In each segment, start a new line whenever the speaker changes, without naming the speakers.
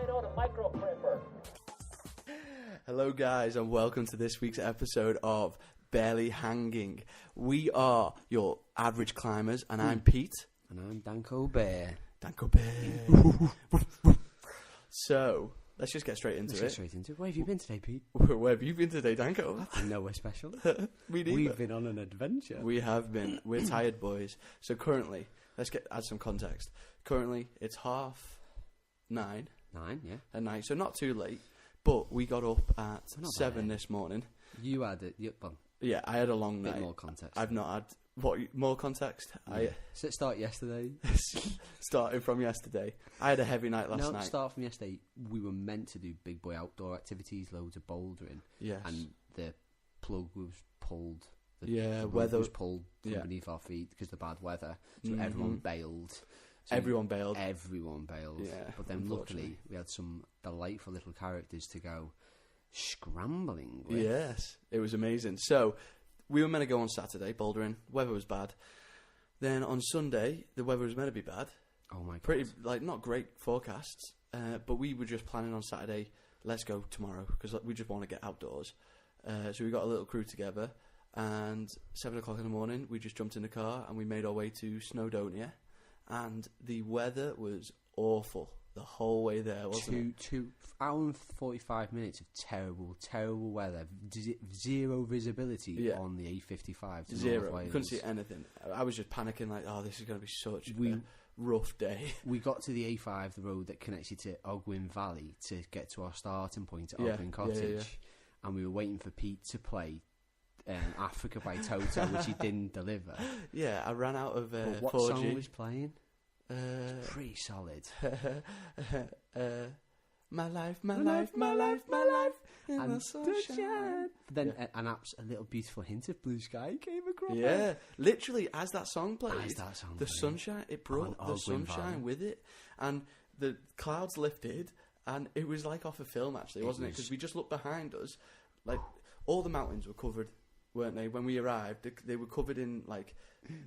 Dino to micro crimper.
Hello guys and welcome to this week's episode of Barely Hanging. We are your average climbers and I'm Pete.
And I'm Danko Bear.
Danko Bear. So, let's just get straight into it.
Where have you been today, Pete?
Where have you been today, Danko?
I've been nowhere special.
We've
been on an adventure.
We have been. We're tired, boys. So currently, let's add some context. Currently, it's 9:30.
9, yeah.
At night, so not too late. But we got up at 7 this morning.
You had it.
Yeah, I had a long night.
Bit more context.
I've not had... What, more context?
Yeah. So it started yesterday.
Starting from yesterday. I had a heavy night last night.
No, start from yesterday. We were meant to do big boy outdoor activities, loads of bouldering.
Yes.
And the plug was pulled.
The
weather was pulled from beneath our feet because of the bad weather. So everyone bailed. So
everyone bailed.
Yeah. But then luckily we had some delightful little characters to go scrambling with.
Yes. It was amazing. So... we were meant to go on Saturday, bouldering. Weather was bad. Then on Sunday, the weather was meant to be bad.
Oh my god.
Pretty, not great forecasts. But we were just planning on Saturday, let's go tomorrow, because we just want to get outdoors. So we got a little crew together, and 7 o'clock in the morning, we just jumped in the car, and we made our way to Snowdonia. And the weather was awful the whole way there, wasn't it?
2 hours and 45 minutes of terrible weather. Zero visibility on the A55 to
Zero.
North Wales.
Couldn't see anything. I was just panicking like, oh, this is going to be such a rough day.
We got to the A5, the road that connects you to Ogwyn Valley, to get to our starting point at Ogwyn Cottage. And we were waiting for Pete to play Africa by Toto, which he didn't deliver.
Yeah, I ran out of
but what
4G.
song was playing? It's pretty solid.
My life in the sunshine.
Then a little beautiful hint of blue sky came across.
Yeah, literally as that song played, the
played.
Sunshine, it brought the sunshine with it, and the clouds lifted, and it was like off a film actually, wasn't it? Because we just looked behind us, like all the mountains were covered, weren't they? When we arrived, they were covered in like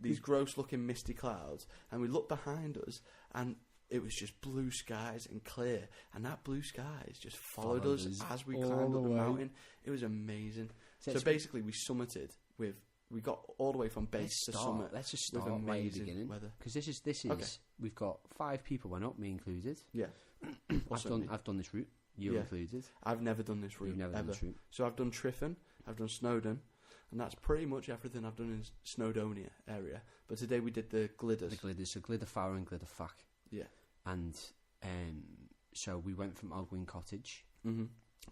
these gross-looking misty clouds, and we looked behind us, and it was just blue skies and clear, and that blue skies just followed us as we climbed up the mountain. It was amazing. So basically, we summited with. We got all the way from base to summit.
Let's just start
with
right at the
amazing
beginning,
weather.
because this is okay. We've got 5 people went up, me included.
Yeah,
I've done this route. You included.
I've never done this route.
You've never done this route.
So I've done Tryfan, I've done Snowdon, and that's pretty much everything I've done in Snowdonia area. But today we did the Glidders.
So Glidderfara and Glidderfach.
Yeah.
And so we went from Ogwyn Cottage,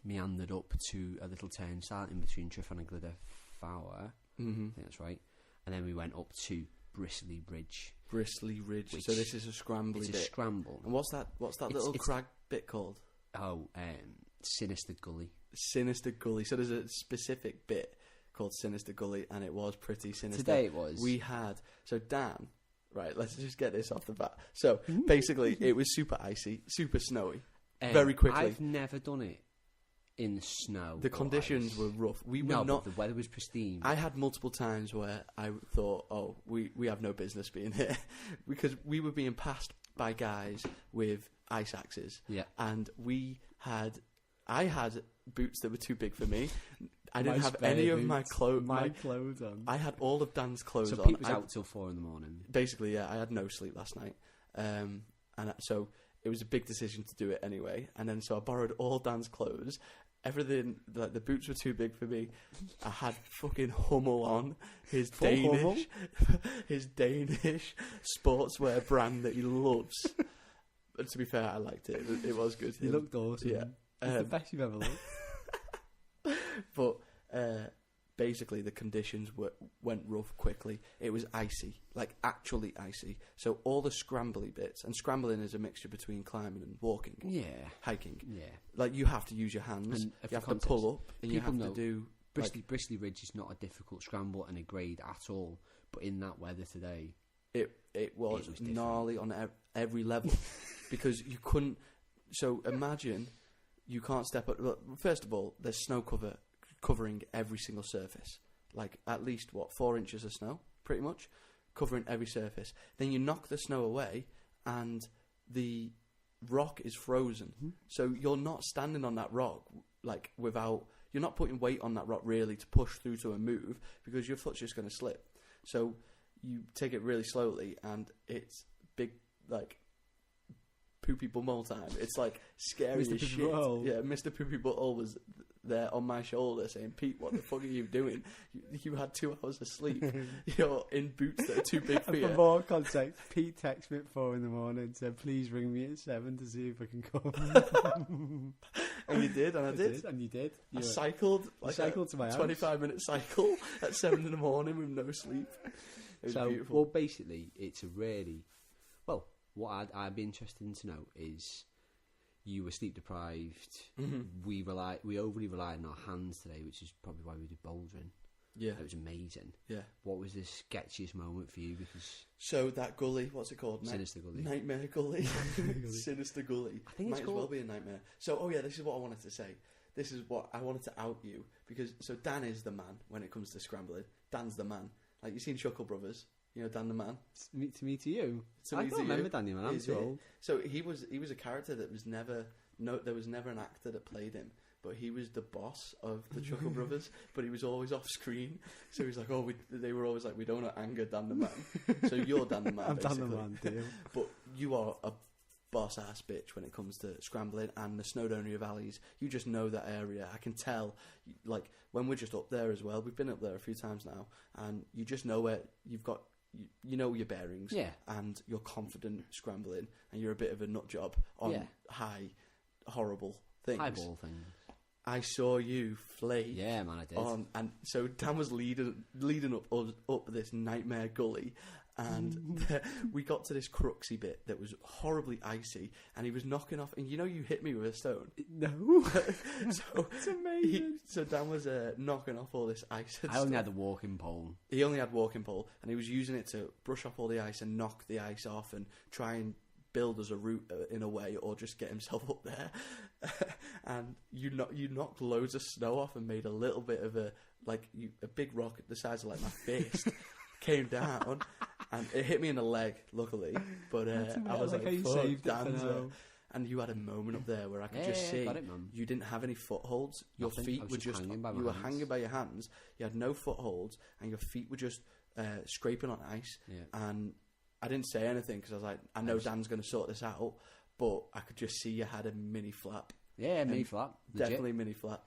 meandered up to a little turnstile in between Tryfan and Glidderfara. I think that's right. And then we went up to Bristly Ridge.
Bristly Ridge. So this is a scramble bit.
It's a scramble.
And what's that little crag bit called?
Oh, Sinister Gully.
Sinister Gully. So there's a specific bit called Sinister Gully, and it was pretty sinister.
Today it was.
So Dan, right, let's just get this off the bat. So basically it was super icy, super snowy, very quickly.
I've never done it in snow.
The conditions were rough.
But the weather was pristine.
I had multiple times where I thought, oh, we have no business being here, because we were being passed by guys with ice axes.
Yeah.
And I had boots that were too big for me. I didn't have any of my clothes
on.
I had all of Dan's clothes on.
So Pete was out till 4 in the morning.
Basically, yeah. I had no sleep last night. And so it was a big decision to do it anyway. And then so I borrowed all Dan's clothes. Everything, like the boots were too big for me. I had fucking Hummel on, his Danish sportswear brand that he loves. But to be fair, I liked it. It was good.
He looked awesome.
Yeah.
It's the best you've ever looked.
But basically the conditions went rough quickly. It was icy, like actually icy. So all the scrambly bits, and scrambling is a mixture between climbing and walking.
Yeah.
Hiking.
Yeah.
Like you have to use your hands.
And
you have to pull up, and you have to do...
Bristly Ridge is not a difficult scramble and a grade at all, but in that weather today...
It was gnarly on every level, because you couldn't... So imagine you can't step up... Look, first of all, there's snow covering every single surface. Like at least, 4 inches of snow, pretty much, covering every surface. Then you knock the snow away, and the rock is frozen. So you're not standing on that rock like without. You're not putting weight on that rock really to push through to a move because your foot's just going to slip. So you take it really slowly, and it's big like poopy bumhole time. It's like scary as shit. Yeah, Mr. Poopy Butthole was there on my shoulder saying, "Pete, what the fuck are you doing? You had 2 hours of sleep. You're in boots that are too big for you."
For more context, Pete texted me at 4 in the morning and said, "Please ring me at 7 to see if I can come."
And you did, and I did.
And you did.
I cycled
to my house.
25-minute cycle at 7 in the morning with no sleep. It was beautiful.
Well, basically, it's a really... Well, what I'd be interested in to know is you were sleep deprived. Mm-hmm. We overly relied on our hands today, which is probably why we did bouldering.
Yeah.
It was amazing.
Yeah.
What was the sketchiest moment for you? Because
so that gully, what's it called?
Sinister Gully.
Nightmare Gully. Sinister Gully.
I think
Might
it's
as well be a nightmare. So, this is what I wanted to say. This is what I wanted to out you. Because, so Dan is the man when it comes to scrambling. Dan's the man. Like, you've seen Chuckle Brothers. You know Dan the man?
To you. I don't remember Dan the man. I'm too old.
So he was a character that was never... No, there was never an actor that played him. But he was the boss of the Chuckle Brothers, but he was always off screen. So he's like, they were always like, we don't want to anger Dan the man. So you're Dan the man,
I'm
basically.
Dan the man, deal.
But you are a boss-ass bitch when it comes to scrambling and the Snowdonia valleys. You just know that area. I can tell, like, when we're just up there as well, we've been up there a few times now, and you just know where you've got... You know your bearings, and you're confident scrambling, and you're a bit of a nut job on high, horrible things.
Highball things.
I saw you flake.
Yeah, man, I did.
And so Dan was leading up this nightmare gully, and we got to this cruxy bit that was horribly icy, and he was knocking off. And you hit me with a stone.
No,
so
it's amazing.
So Dan was knocking off all this ice.
I only had the walking pole.
He only had walking pole, and he was using it to brush off all the ice and knock the ice off and try and build as a route in a way, or just get himself up there. And you knocked loads of snow off and made a little bit of a big rock the size of like my fist came down, and it hit me in the leg, luckily. But I was like, "Fuck, Dan's." And you had a moment up there where I could just see you didn't have any footholds. Your feet were just hanging by your hands. You had no footholds, and your feet were just scraping on ice. Yeah. And I didn't say anything because I was like, I know Dan's going to sort this out, but I could just see you had a mini flap.
Yeah, mini flap.
Definitely mini flap.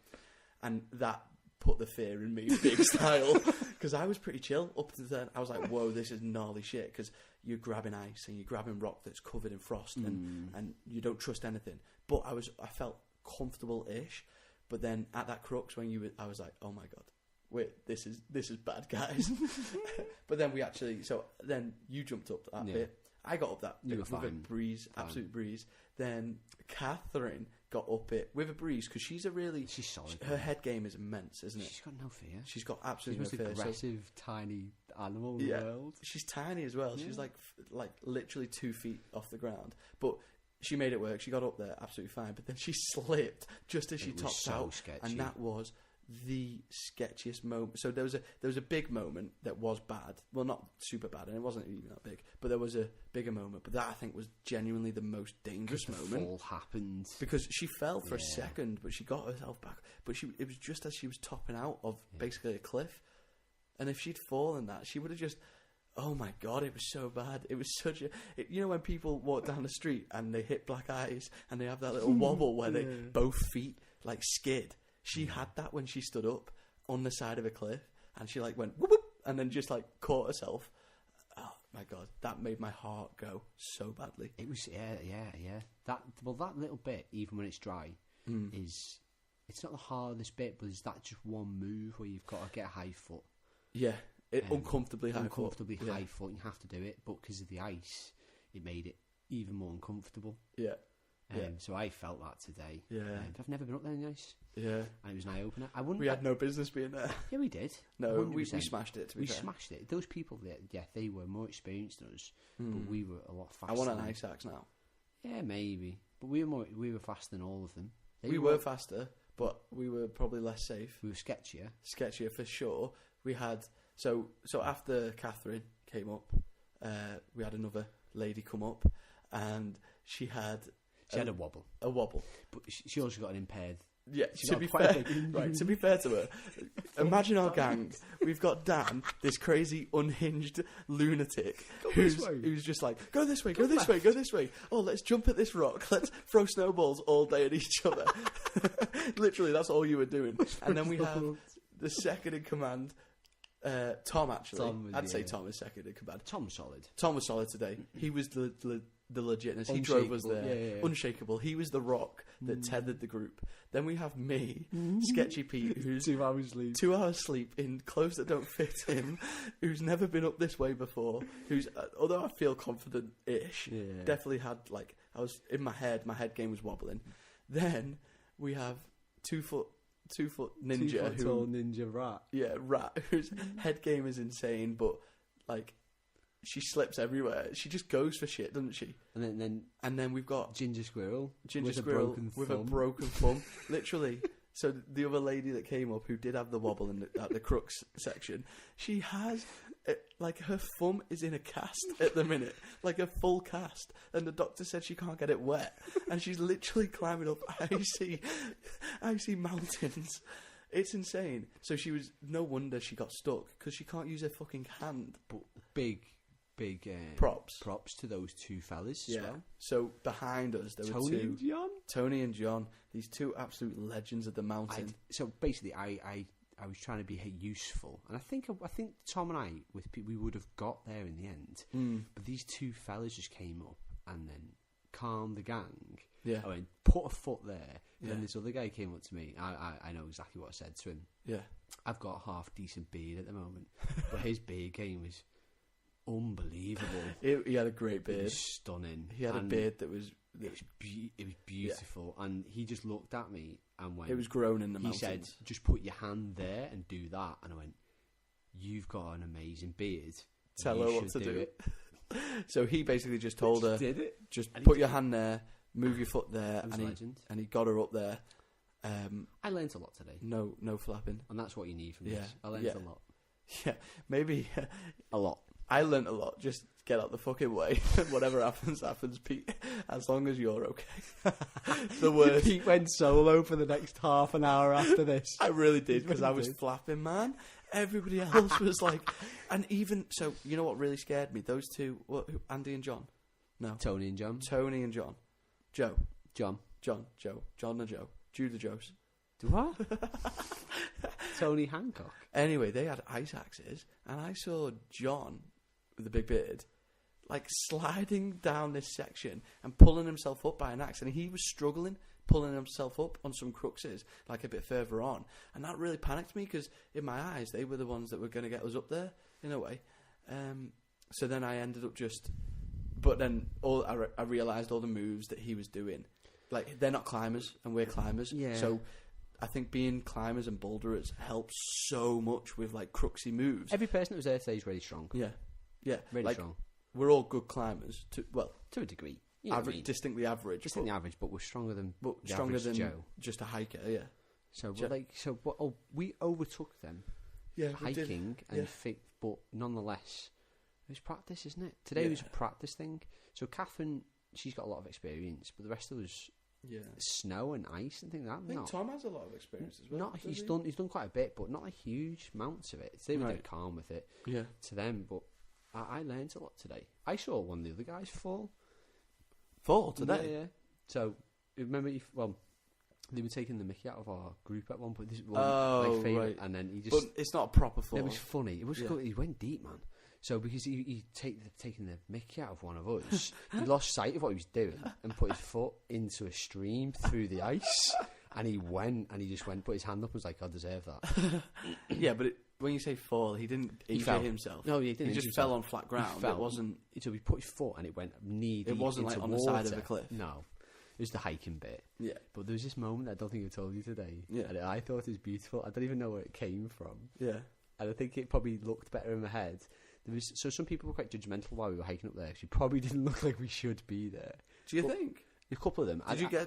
And that put the fear in me big style, because I was pretty chill up to then. I was like, whoa, this is gnarly shit, because you're grabbing ice and you're grabbing rock that's covered in frost and you don't trust anything. But I felt comfortable-ish. But then at that crux I was like, oh my God. Wait, this is bad, guys. But then then you jumped up that bit. I got up that bit with a breeze, absolute breeze. Then Catherine got up it with a breeze, because she's solid. Her head game is immense, isn't it?
She's got no fear.
She's got absolutely no fear.
She's the most aggressive, tiny animal in the world.
She's tiny as well. Yeah. She's like literally 2 feet off the ground. But she made it work. She got up there absolutely fine. But then she slipped just as she topped out. Sketchy. And that was the sketchiest moment. So there was a big moment that was bad. Well, not super bad, and it wasn't even that big. But there was a bigger moment. But that, I think, was genuinely the most dangerous moment.
The fall happened
because she fell for a second, but she got herself back. But it was just as she was topping out of basically a cliff. And if she'd fallen that, she would have just... Oh my God, it was so bad. It was such a... when people walk down the street and they hit black eyes and they have that little wobble where they both feet skid. She had that when she stood up on the side of a cliff, and she went whoop, whoop, and then just caught herself. Oh my God, that made my heart go so badly.
It was yeah. That little bit, even when it's dry, it's not the hardest bit, but it's that just one move where you've got to get a high foot.
Yeah, uncomfortably high foot.
High foot. You have to do it, but because of the ice, it made it even more uncomfortable.
Yeah.
So I felt that today.
Yeah.
I've never been up there in the ice.
Yeah.
And it was an eye-opener.
We had no business being there.
Yeah, we did.
No, we smashed it, to be fair.
We smashed it. Those people, they were more experienced than us, but we were a lot faster.
I want an ice axe now.
Yeah, maybe. But we were faster than all of them.
We were faster, but we were probably less safe.
We were sketchier.
Sketchier, for sure. We had... So after Catherine came up, we had another lady come up, and she had...
She had a wobble.
A wobble.
But she also got an impaired...
Yeah, to be fair to her, imagine our gang. We've got Dan, this crazy, unhinged lunatic, who's just like, go this way, go this way, go this way. Oh, let's jump at this rock. Let's throw snowballs all day at each other. Literally, that's all you were doing. And then we have the second in command, Tom, actually. I'd say Tom is second in command.
Tom's solid.
Tom was solid today. He was the legitness. He drove us there. Unshakable. He was the rock that tethered the group. Then we have me, Sketchy Pete, who's
2 hours sleep.
2 hours sleep in clothes that don't fit him, who's never been up this way before, who's, although I feel confident-ish, definitely had, like, I was in my head game was wobbling. Then we have 2 foot ninja.
2 foot tall ninja rat.
Yeah, rat, whose head game is insane, but, like, she slips everywhere. She just goes for shit, doesn't she?
And then
we've got
Ginger Squirrel
with a broken thumb. Literally. So the other lady that came up who did have the wobble at the crux section, she has like her thumb is in a cast at the minute, like a full cast, and the doctor said she can't get it wet, and she's literally climbing up icy mountains. It's insane. So no wonder she got stuck, because she can't use her fucking hand.
But big props to those 2 fellas as well.
So behind us there were 2. Tony and John, these 2 absolute legends of the mountain.
So basically, I was trying to be useful, and I think Tom and I we would have got there in the end. But these 2 fellas just came up and then calmed the gang. Yeah, I mean, put a foot there. And then this other guy came up to me. I know exactly what I said to him. Yeah, I've got a half decent beard at the moment, but his beard game was unbelievable.
He had a great beard.
It was stunning.
He had a beard that was...
It was beautiful. Yeah. And he just looked at me and went...
It was grown in the mountains.
He said, just put your hand there and do that. And I went, you've got an amazing beard.
Tell her what to do. It. So he basically just told her...
did it.
Just put your hand there, move your foot there. And he got her up there.
I learnt a lot today.
No flapping.
And that's what you need from this. I learnt a lot.
Yeah, maybe...
a lot.
I learnt a lot. Just get out the fucking way. Whatever happens, Pete. As long as you're okay. The worst.
Pete went solo for the next half an hour after this.
I really did, because I was flapping, man. Everybody else was like... And even... So, you know what really scared me? Those 2... Andy and John? No.
Tony and John.
Joe.
John
and Joe. Judah Joes.
Do what? Tony Hancock.
Anyway, they had ice axes, and I saw John... with the big beard, like sliding down this section and pulling himself up by an axe, and he was struggling pulling himself up on some cruxes like a bit further on, and that really panicked me, because in my eyes they were the ones that were going to get us up there in a way. So then I ended up but then I realised all the moves that he was doing, like they're not climbers and we're climbers, so I think being climbers and boulderers helps so much with like cruxy moves.
Every person that was there today is really strong.
Yeah,
really strong.
We're all good climbers to
a degree.
Distinctly average.
Distinctly average, but we're stronger than
Joe. Just a hiker. Yeah.
So we overtook them.
Yeah,
hiking but nonetheless, it was practice, isn't it? Today was a practice thing. So Catherine, she's got a lot of experience, but the rest of us, snow and ice and things like that.
I think Tom has a lot of experience as well.
He's done quite a bit, but not a huge amounts of it. They were dead calm with it. Yeah. To them, but I learned a lot today. I saw one of the other guys fall today. Yeah. So remember, they were taking the mickey out of our group at one point. This is one favourite, and then he just.
But it's not a proper fall.
It was funny. It was cool. He went deep, man. So because he taking the mickey out of one of us, he lost sight of what he was doing and put his foot into a stream through the ice, and he just put his hand up and was like, I deserve that.
Yeah, but when you say fall, he didn't injure himself.
No, he didn't.
He just fell on flat ground. It wasn't.
So he put his foot and it went knee deep.
It wasn't like on the side of the cliff.
No. It was the hiking bit. Yeah. But there was this moment that I don't think I told you today.
Yeah.
And I thought it was beautiful. I don't even know where it came from.
Yeah.
And I think it probably looked better in my head. So some people were quite judgmental while we were hiking up there, because we probably didn't look like we should be there.
Do you think?
A couple of them.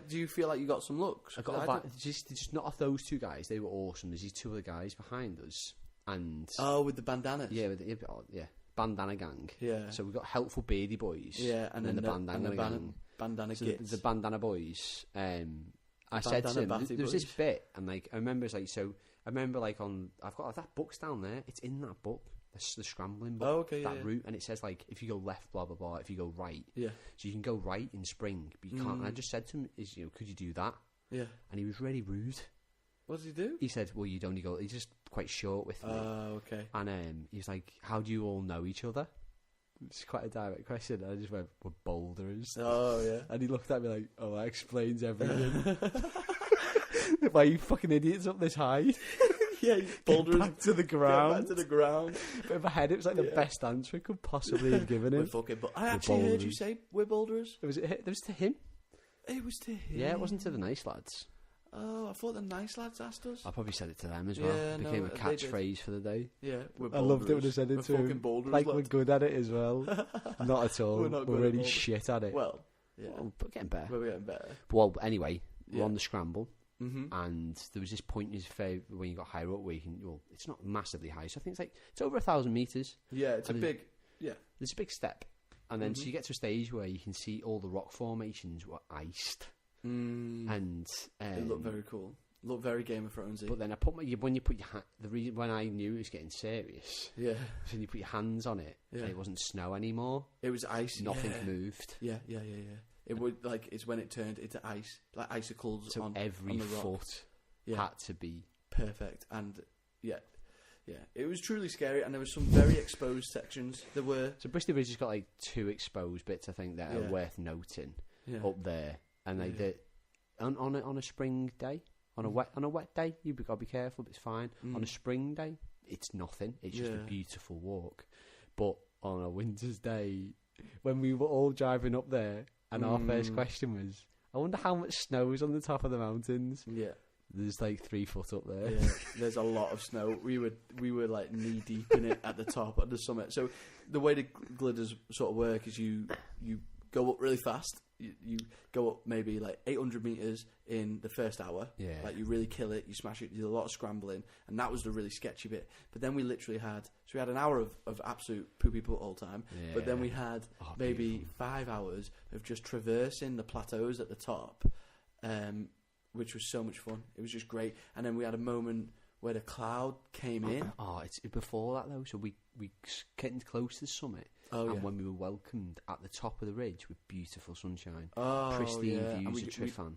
Do you feel like you got some looks?
I got just not off those 2 guys. They were awesome. There's these 2 other guys behind us, and
with the bandanas.
Yeah, bandana gang.
Yeah.
So we got helpful beardy boys.
Yeah, and then the bandana bandana
so
gits.
the bandana boys. I said to him, there was this bit, and like I remember, it's like so. I remember like I've got that book's down there. It's in that book, the scrambling book.
Oh, okay,
that route, and it says like if you go left, blah blah blah. If you go right,
yeah.
So you can go right in spring, but you can't. And I just said to him, could you do that?
Yeah.
And he was really rude.
What does he do?
He said, well, you'd only go. He's just quite short with me.
Oh, okay.
And he was like, how do you all know each other? It's quite a direct question. I just went, we're boulders.
Oh, yeah.
And he looked at me like, oh, that explains everything. Why are you fucking idiots up this high?
Yeah, boulders.
Back to the ground.
Back to the ground.
But in my head, it was like the best answer I could possibly have given him.
I actually heard you say we're boulders.
It was to him.
It was to him.
Yeah, it wasn't to the nice lads.
Oh, I thought the nice lads asked us.
I probably said it to them as well.
Yeah,
it became a catchphrase for the day.
Yeah,
I loved it when I said it to him.
Boulders,
like, we're good at it as well. Not at all. We're really shit at it.
Well, yeah.
We're getting better.
We're getting better.
Well, anyway, we're on the scramble.
Mm-hmm.
And there was this point in his fair when you got higher up where you can, it's not massively high, so I think it's over 1,000 metres.
Yeah, it's a big,
there's a big step. And then so you get to a stage where you can see all the rock formations were iced. And
it looked very cool. Looked very Game of Thronesy.
But then when you put your the reason when I knew it was getting serious, was when you put your hands on it, and it wasn't snow anymore.
It was ice.
Nothing moved.
Yeah. It would it's when it turned into ice, like icicles.
So
on
every
the rock.
foot had to be
perfect, and it was truly scary. And there was some very exposed sections. There were
Bristly Ridge has got like 2 exposed bits I think that are worth noting up there, and on a spring day. On a wet day, you've got to be careful, but it's fine. On a spring day, it's nothing. It's just a beautiful walk. But on a winter's day, when we were all driving up there, and our first question was, I wonder how much snow is on the top of the mountains.
Yeah.
There's like 3 foot up there.
Yeah, there's a lot of snow. We were like knee deep in it at the top, at the summit. So the way the glidders sort of work is you go up really fast. You go up maybe like 800 meters in the first hour. Yeah. Like you really kill it, you smash it, you do a lot of scrambling, and that was the really sketchy bit. But then we literally had an hour of absolute poopy put all time. Yeah. But then we had maybe 5 hours of just traversing the plateaus at the top, which was so much fun. It was just great. And then we had a moment where the cloud came in.
Oh, it's before that though. So we getting close to the summit. And when we were welcomed at the top of the ridge with beautiful sunshine, pristine views of Tryfan.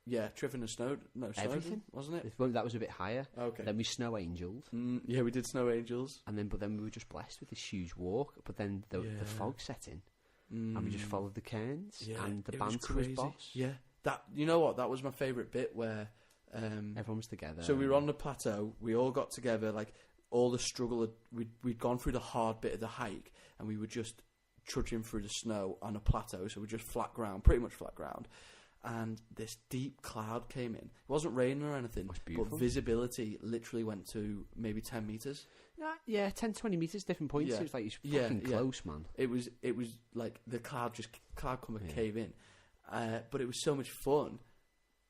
Tryfan and Snowdonia,
everything,
wasn't it?
That was a bit higher. Okay. Then we snow angeled.
Yeah, we did snow angels.
But then we were just blessed with this huge walk. But then the fog set in, and we just followed the cairns, and the banter was boss.
Yeah, that that was my favourite bit where
everyone was together.
So we were on the plateau. We all got together. Like all the struggle, we'd gone through the hard bit of the hike. And we were just trudging through the snow on a plateau, so we're just flat ground, pretty much flat ground. And this deep cloud came in. It wasn't raining or anything, but visibility literally went to maybe 10 metres.
Yeah, 10, 20 metres, different points. Yeah. It was like, it's fucking close, man.
It was like the cloud come and cave in. But it was so much fun.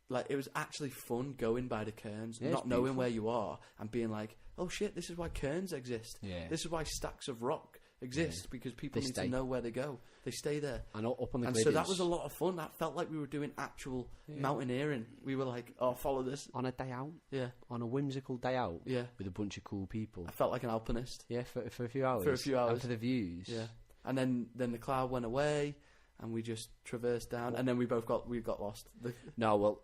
Like, it was actually fun going by the cairns, not knowing where you are, and being like, oh shit, this is why cairns exist. Yeah. This is why stacks of rock exist, because people need to know where they go. They stay there.
And up on the
glidders. So that was a lot of fun. That felt like we were doing actual mountaineering. We were like, oh, follow this.
On a day out.
Yeah.
On a whimsical day out. Yeah. With a bunch of cool people.
I felt like an alpinist.
Yeah, for a few hours. And for the views.
Yeah. And then the cloud went away, and we just traversed down, and then we got lost.
No, well,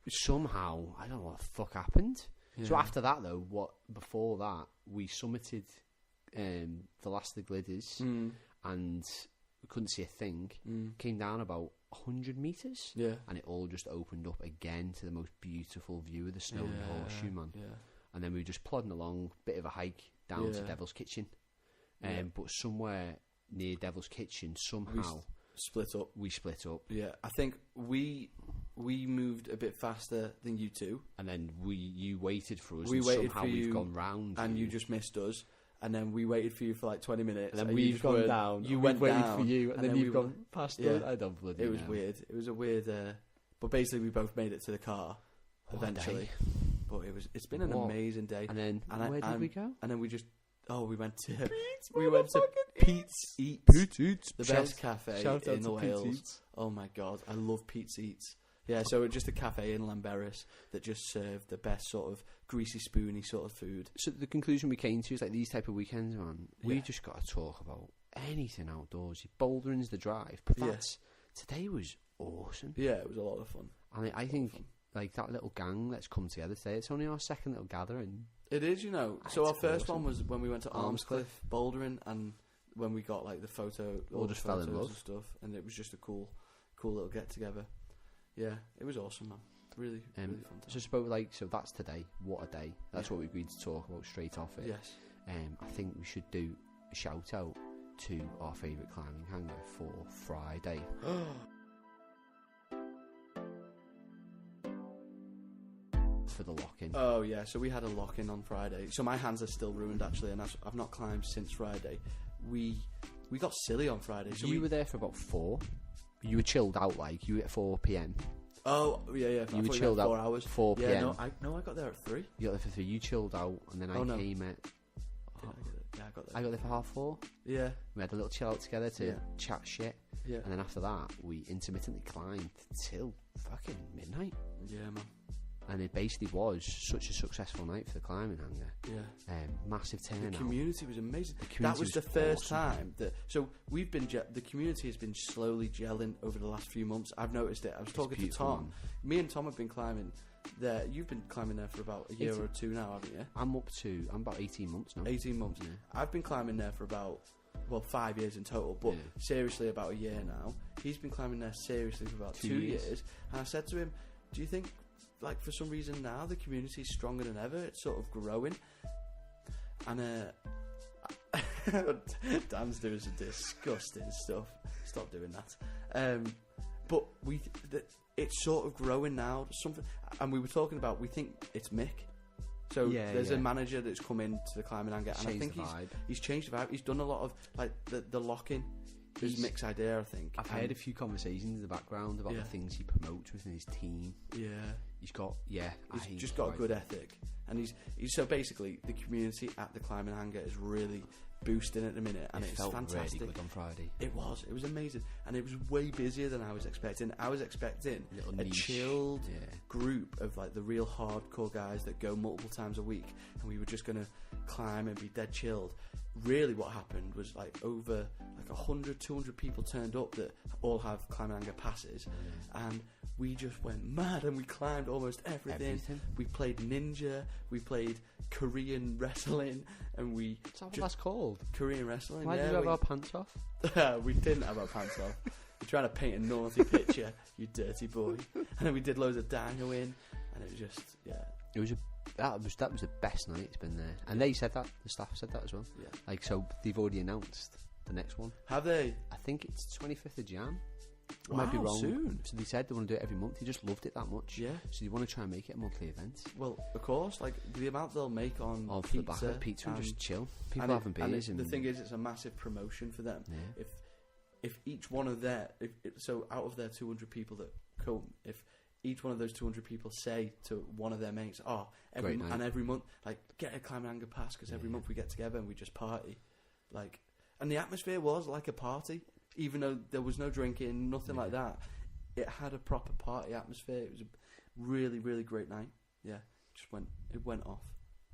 somehow, I don't know what the fuck happened. Yeah. So after that, though, before that, we summited the last of the glidders, and we couldn't see a thing. Came down about 100 metres, and it all just opened up again to the most beautiful view of the Snowy Horseshoe, man. Yeah. And then we were just plodding along, bit of a hike down to Devil's Kitchen, but somewhere near Devil's Kitchen, somehow
we split up. Yeah, I think we moved a bit faster than you two,
and then you waited for us. Somehow we've gone round,
and you just missed us. And then we waited for you for like 20 minutes.
And then we've gone down.
You went down.
For you, and then you've gone past us. I don't bloody know.
It was weird. It was a weird... but basically we both made it to the car eventually. But it's been an amazing day.
And then where did we go?
And then we just Oh, we went to
Pete's Eats.
The best cafe in the Wales. Oh my god, I love Pete's Eats. Yeah, so just a cafe in Llanberis that just served the best sort of greasy spoony sort of food.
So the conclusion we came to is like these type of weekends, man. We just got to talk about anything outdoorsy. Bouldering's the drive, but today was awesome.
Yeah, it was a lot of fun.
I think like that little gang that's come together today. It's only our second little gathering.
It is, you know. So our first one was when we went to Armscliff bouldering, and when we got like the photo, all just fell in love and stuff, and it was just a cool little get together. Yeah, it was awesome, man. Really fun time.
So that's today. What a day! That's what we agreed to talk about straight off it.
Yes.
I think we should do a shout out to our favourite climbing hangar for Friday. For the lock-in.
Oh yeah, so we had a lock-in on Friday. So my hands are still ruined actually, and I've not climbed since Friday. We got silly on Friday. So
you were there for about 4. You were chilled out, like you were at 4 p.m.
Oh yeah.
You were chilled out
4 hours.
4 p.m.
Yeah, I got there at 3.
You got there for 3. You chilled out, and then I came at.
I got there
for half 4.
Yeah.
We had a little chill out together to chat shit. Yeah. And then after that, we intermittently climbed till fucking midnight.
Yeah, man.
And it basically was such a successful night for the climbing hangar.
Yeah.
Massive turnout.
The community was amazing. That was the first time that. So we've been. The community has been slowly gelling over the last few months. I've noticed it. I was talking to Tom. Man. Me and Tom have been climbing there. You've been climbing there for about a year or 2 now, haven't you?
I'm about 18 months now.
18 months. Yeah. I've been climbing there for about 5 years in total, but seriously about a year now. He's been climbing there seriously for about 2 years. And I said to him, "Do you think?" Like for some reason now the community is stronger than ever. It's sort of growing, and Dan's doing some disgusting stuff. Stop doing that. But it's sort of growing now. Something, and we were talking about. We think it's Mick. So there's a manager that's come into the climbing hangar, and I think he's changed the vibe. He's done a lot of like the lock-in. It's Mick's idea, I think.
I've heard a few conversations in the background about the things he promotes within his team.
Yeah.
He's got,
he's just got a good ethic. And he's so basically, the community at the climbing hangar is really boosting at the minute, and it's fantastic.
Really good on Friday.
It was amazing, and it was way busier than I was expecting. I was expecting a chilled group of like the real hardcore guys that go multiple times a week, and we were just going to climb and be dead chilled. Really what happened was like over like 100, 200 people turned up that all have climbing hangar passes, and we just went mad and we climbed almost everything. We played ninja, we played Korean wrestling, and we...
Is that what that's called?
Korean wrestling.
Why did we have our pants off?
We didn't have our pants off. We're trying to paint a naughty picture, you dirty boy. And then we did loads of dyno-ing, and it was just,
It was that was the best night it's been there. And they said that, the staff said that as well.
Yeah.
Like, so they've already announced the next one.
Have they?
I think it's 25th of Jan.
Wow,
might be wrong.
Soon.
So they said they want to do it every month. He just loved it that much.
Yeah.
So they want to try and make it a monthly event.
Well, of course, like the amount they'll make on
off
pizza,
the back of pizza and just chill. People having beers.
And the thing is, it's a massive promotion for them. Yeah. If each one of so out of their 200 people that come, if each one of those 200 people say to one of their mates, every month, like, get a climbing hangar pass, because every month we get together and we just party, like, and the atmosphere was like a party, even though there was no drinking, nothing like that. It had a proper party atmosphere. It was a really, really great night. Yeah, it went off.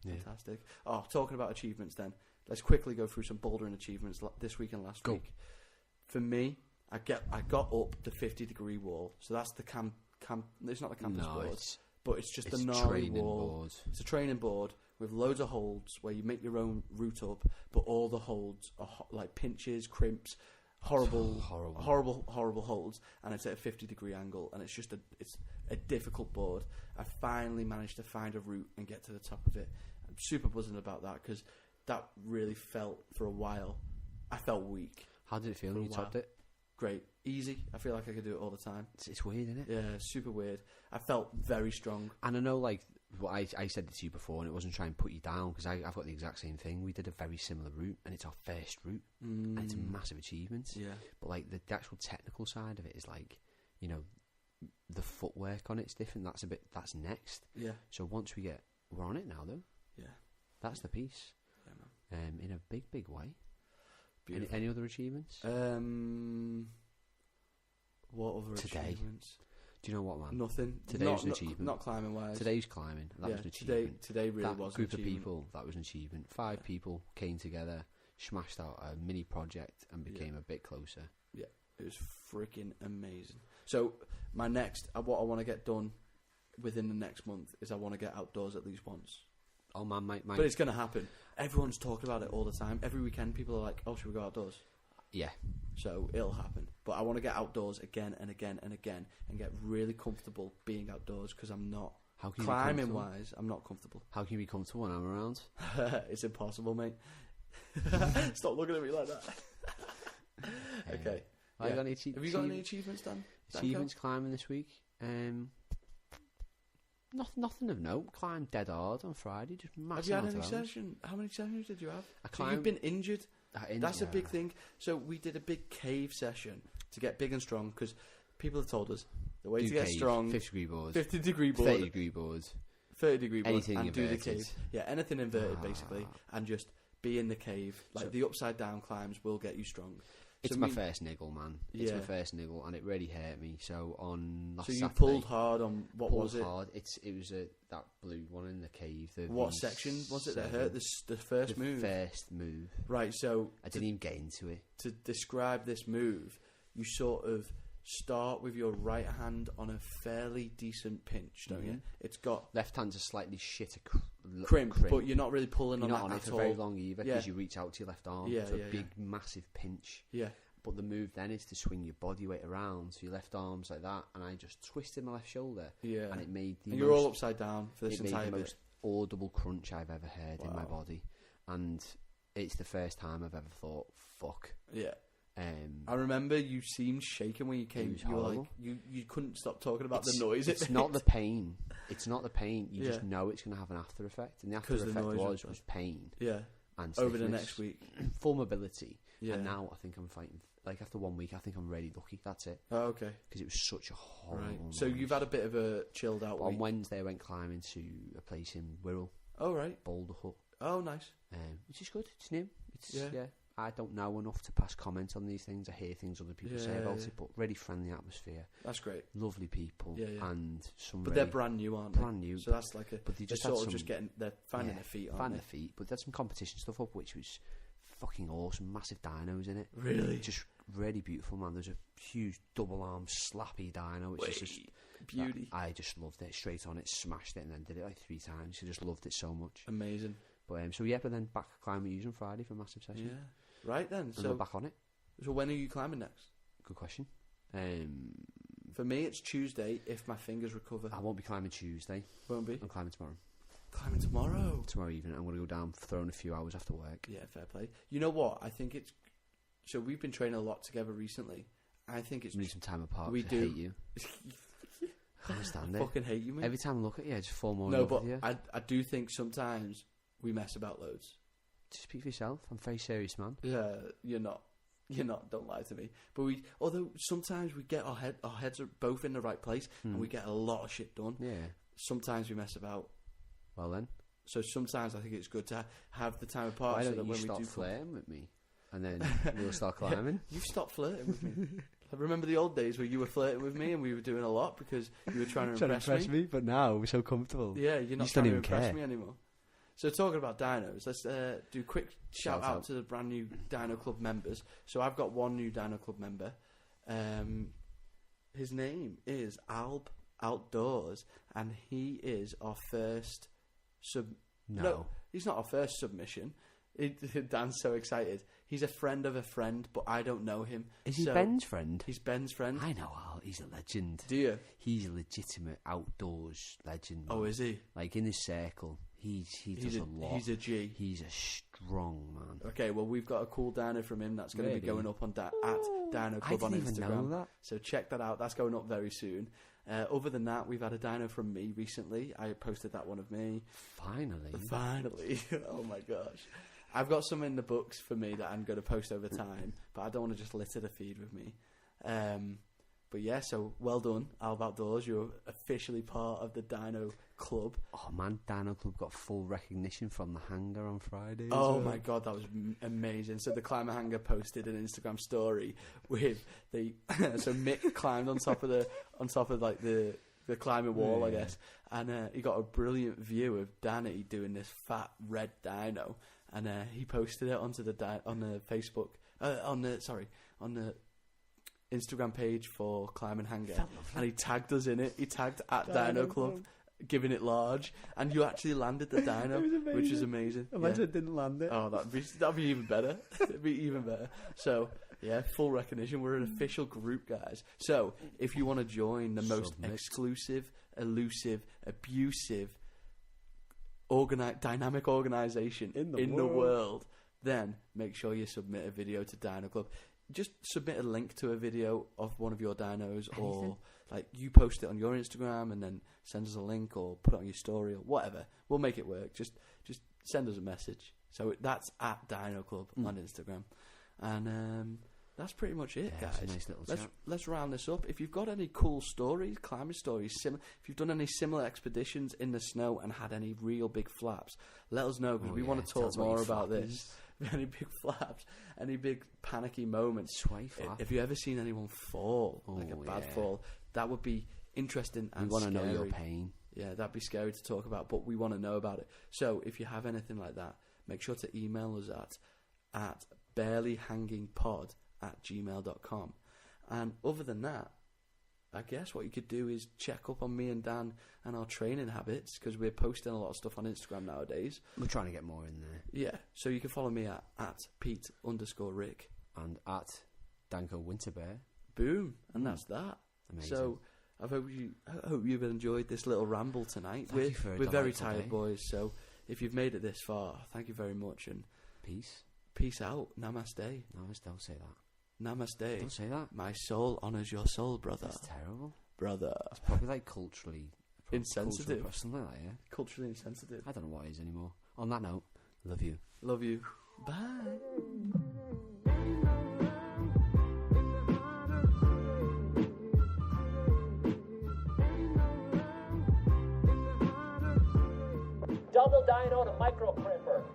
Fantastic. Talking about achievements, then let's quickly go through some bouldering achievements this week and last week. For me, I got up the 50-degree wall, so that's the camp. It's not the campus board, but it's just a gnarly wall. It's a training board with loads of holds where you make your own route up, but all the holds are like pinches, crimps, horrible holds, and it's at a 50-degree angle, and it's a difficult board. I finally managed to find a route and get to the top of it. I'm super buzzing about that, because that really felt, for a while, I felt weak.
How did it feel when you topped it?
Great. Easy. I feel like I could do it all the time.
It's weird, isn't it?
Yeah, super weird. I felt very strong.
And I know, like, what I said it to you before, and it wasn't trying to put you down, because I've got the exact same thing. We did a very similar route, and it's our first route, and it's a massive achievement. Yeah. But, like, the actual technical side of it is, like, you know, the footwork on it's different. That's next.
Yeah.
So once we're on it now, though.
Yeah.
That's the piece.
Yeah, man.
in a big way. Any other achievements?
What other achievements?
Do you know what, man?
Nothing.
Today was an achievement.
Not climbing wise.
Today's climbing. That was an achievement.
Today really was an achievement.
That group of people, that was an achievement. 5 people came together, smashed out a mini project, and became a bit closer.
Yeah, it was freaking amazing. So my next, what I want to get done within the next month is I want to get outdoors at least once.
Oh man, mate.
But it's going to happen. Everyone's talking about it all the time. Every weekend, people are like, "Oh, should we go outdoors?"
Yeah.
So it'll happen. But I want to get outdoors again and again and again and get really comfortable being outdoors because I'm not.
How can
climbing wise, I'm not comfortable.
How can you be comfortable when I'm around?
It's impossible, mate. Stop looking at me like that. Okay.
Have
you got any achievements, Dan?
Achievements climbing this week? Nothing of note. Climbed dead hard on Friday. Just massive.
Have you had any session? How many sessions did you have?
So
you've been injured. That's a big thing. So we did a big cave session to get big and strong because people have told us the way to get strong:
50-degree boards,
50-degree board,
30-degree boards,
30-degree board,
anything
and
inverted.
do the cave. Yeah, anything inverted basically, and just be in the cave. Like the upside down climbs will get you strong.
It's my first niggle, man. It's my first niggle, and it really hurt me. So on last Saturday,
pulled hard on what was it?
Hard. It was that blue one in the cave.
What section was it that hurt? The first move.
First move.
Right. So
I didn't even get into it.
To describe this move, you sort of start with your right hand on a fairly decent pinch, don't you? It's got
left hand's a slightly shitter
crimp, but you're not really pulling on that
on it for very long either because you reach out to your left arm. So a big, massive pinch.
Yeah.
But the move then is to swing your body weight around, so your left arm's like that, and I just twisted my left shoulder. Yeah. And it made the
you're all upside down for this entire bit.
It made the most audible crunch I've ever heard in my body, and it's the first time I've ever thought, "Fuck."
Yeah. I remember you seemed shaken when you came. You were like, you couldn't stop talking about the noise.
It's not the pain. It's not the pain. You just know it's going to have an after effect, and the after effect was pain.
Yeah.
And
over the next week,
full mobility. Yeah. And now I think I'm fighting. Like after 1 week, I think I'm really lucky. That's it.
Oh, okay.
Because it was such a horrible. Right.
So you've had a bit of a chilled out week.
On Wednesday, I went climbing to a place in Wirral.
Oh right.
Boulder Hut.
Oh nice.
Which is good. It's new. Yeah. I don't know enough to pass comment on these things. I hear things other people say about it, but really friendly atmosphere.
That's great.
Lovely people, and some.
But they're brand new, aren't they?
Brand new.
So that's like
But they just
they're finding their feet.
Finding their feet. But they had some competition stuff up, which was fucking awesome. Massive dinos in it.
Really,
just really beautiful, man. There's a huge double arm slappy dino, which is just
beauty.
I just loved it. Straight on it, smashed it, and then did it like 3 times. I just loved it so much.
Amazing.
But but then back climbing using Friday for a massive session.
Yeah. Right then,
so we're back on it.
So when are you climbing next?
Good question.
For me, it's Tuesday if my fingers recover.
I won't be climbing Tuesday.
Won't be?
I'm climbing tomorrow.
Climbing tomorrow?
Tomorrow evening. I'm going to go down for throwing a few hours after work.
Yeah, fair play. You know what? I think it's... So we've been training a lot together recently. I think it's...
We need some time apart.
We do.
I hate you. I can't stand it.
I fucking hate you, mate.
Every time I look at you, I just fall more in
love
with you.
I do think sometimes we mess about loads.
Just speak for yourself. I'm a very serious man.
Yeah, you're not. Don't lie to me. But although sometimes we get our heads are both in the right place, and we get a lot of shit done.
Yeah.
Sometimes we mess about.
Well then.
So sometimes I think it's good to have the time apart.
Why don't
so that
you
when
stop
we do
flirting with me, and then we'll start climbing?
You've stopped flirting with me. I remember the old days where you were flirting with me, and we were doing a lot because you were trying to impress me.
But now we're so comfortable.
Yeah, you're not trying to impress me anymore. So talking about dinos, let's do a quick shout out to the brand new Dino Club members. So I've got one new Dino Club member. His name is Alb Outdoors, and he is our first No, he's not our first submission. Dan's so excited. He's a friend of a friend, but I don't know him.
Is he Ben's friend?
He's Ben's friend.
I know Al. He's a legend.
Do you?
He's a legitimate outdoors legend. Man.
Oh, is he?
Like in his circle. He does a lot.
He's a G.
He's a strong man.
Okay, well we've got a cool dino from him that's going to be going up on at Dino Club on Instagram.
I didn't even know that.
So check that out. That's going up very soon. Other than that, we've had a dino from me recently. I posted that one of me. Finally. Oh my gosh. I've got some in the books for me that I'm going to post over time, but I don't want to just litter the feed with me. But yeah, so well done, Alb Outdoors. You're officially part of the Dino Club.
Oh man, Dino Club got full recognition from the hangar on Friday.
Oh my god, that was amazing. So the climber hangar posted an Instagram story with so Mick climbed on top of like the climbing wall, I guess, and he got a brilliant view of Danny doing this fat red dino, and he posted it onto on the Facebook on the Instagram page for Climbing Hangar, and he tagged us in it. He tagged at Dino Club, giving it large, and you actually landed the dino, which is amazing.
Imagine it didn't land it.
Oh, that'd be even better. It'd be even better. So yeah, full recognition. We're an official group, guys. So if you want to join the most exclusive, elusive, abusive, dynamic organisation in the world, then make sure you submit a video to Dino Club. Just submit a link to a video of one of your dinos, or like you post it on your Instagram and then send us a link, or put it on your story, or whatever. We'll make it work. Just send us a message. So that's at Dino Club on Instagram, and that's pretty much it, guys.
It's a nice little chat.
Let's round this up. If you've got any cool stories, climbing stories, if you've done any similar expeditions in the snow and had any real big flaps, let us know, because we want to talk more about this. Any big flaps, any big panicky moments. If you ever seen anyone fall, like a bad fall, that would be interesting and scary. We want to know your pain. Yeah, that'd be scary to talk about, but we want to know about it. So if you have anything like that, make sure to email us at barelyhangingpod@gmail.com. And other than that, I guess what you could do is check up on me and Dan and our training habits, because we're posting a lot of stuff on Instagram nowadays.
We're trying to get more in there.
Yeah, so you can follow me at Pete_Rick
and at Danko Winterbear.
Boom, and that's that.
Amazing.
So I hope you've enjoyed this little ramble tonight. We're very tired, boys. So if you've made it this far, thank you very much, and peace out. Namaste.
Don't say that.
Namaste.
Don't say that.
My soul honours your soul, brother.
That's terrible.
Brother.
It's probably like culturally
insensitive.
Something like that, yeah.
Culturally insensitive.
I don't know what it is anymore. On that note, love you.
Love you. Bye.
Double dino to micro crimper.